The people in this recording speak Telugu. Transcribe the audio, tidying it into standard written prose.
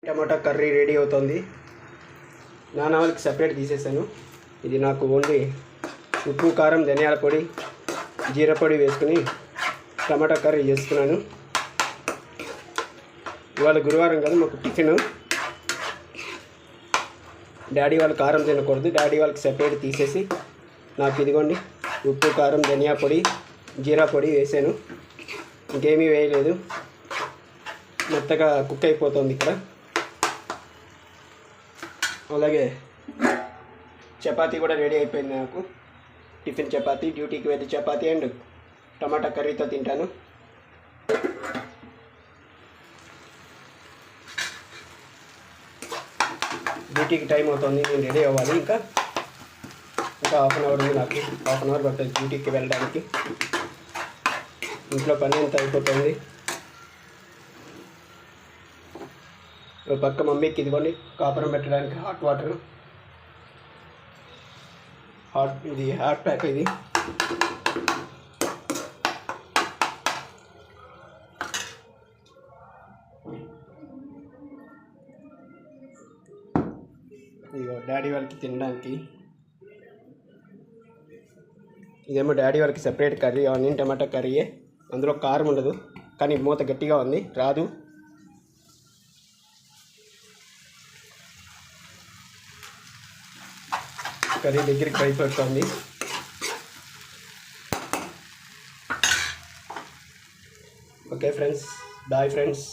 టమాటా కర్రీ రెడీ అవుతుంది. నాన్న వాళ్ళకి సపరేట్ తీసేసాను. ఇది నాకు ఓన్లీ ఉప్పు, కారం, ధనియాల పొడి, జీరా పొడి వేసుకుని టమాటా కర్రీ చేసుకున్నాను. ఇవాళ గురువారం కదా, మాకు టిఫిన్. డాడీ వాళ్ళు కారం తినకూడదు, డాడీ వాళ్ళకి సపరేట్ తీసేసి నాకు ఇదిగోండి ఉప్పు, కారం, ధనియా పొడి, జీరా పొడి వేసాను. ఇంకేమీ వేయలేదు. మెత్తగా కుక్ అయిపోతుంది ఇక్కడ. అలాగే చపాతీ కూడా రెడీ అయిపోయింది నాకు. టిఫిన్ చపాతీ, డ్యూటీకి వెళ్ళి చపాతీ అండ్ టమాటా కర్రీతో తింటాను. డ్యూటీకి టైం అవుతుంది, నేను రెడీ అవ్వాలి. ఇంకా హాఫ్ అన్ అవర్ ఉంది, నాకు హాఫ్ అన్ అవర్ పడుతుంది డ్యూటీకి వెళ్ళడానికి. ఇంట్లో పని అంతా అయిపోతుంది. ఒక పక్క మమ్మీకి ఇదిగోండి కాపురం పెట్టడానికి హాట్ వాటర్, ఇది హాట్ ప్యాక్. ఇది ఇదిగో డాడీ వాళ్ళకి తినడానికి. ఇదేమో డాడీ వాళ్ళకి సెపరేట్ కర్రీ, ఆనియన్ టమాటా కర్రీయే. అందులో కారం ఉండదు, కానీ మూత గట్టిగా ఉంది, రాదు. కర్రీ దగ్గరికి అయిపోతుంది. Okay friends, bye friends.